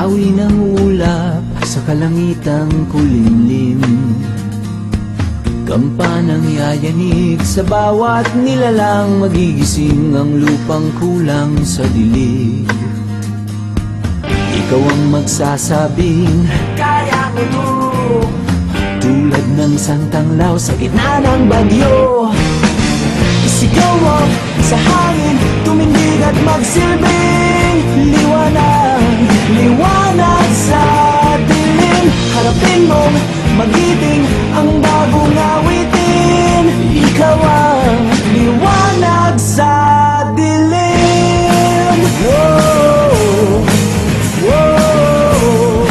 Hawi ng ulap sa kalangitang kulimlim, kampanang yayanig sa bawat nilalang, magigising ang lupang kulang sa dilig. Ikaw ang magsasabing kaya mo to, tulad ng santanglaw sa gitna ng bagyo. Isigaw mo sa hangin, tumindig at magsilbing liwanag, liwanag sa dilim. Harapin mong magiting ang bagong awitin, ikaw ang liwanag sa dilim. Whoa, whoa.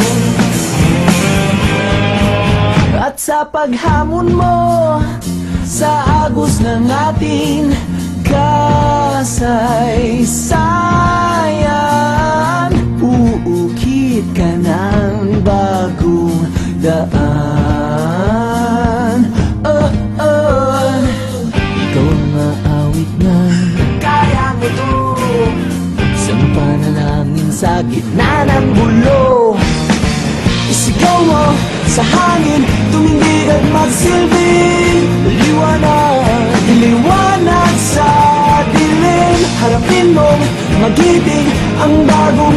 At sa paghamon mo sa agos ng ating kasaysayan, uukit ka ng bagong daan. Ikaw ang maawit na kaya mo to, isang panalangin sa gitna ng gulo. Isigaw mo sa hangin, tumindig at magsilbing liwanag, liwanag sa dilim. Harapin mong magiting ang bago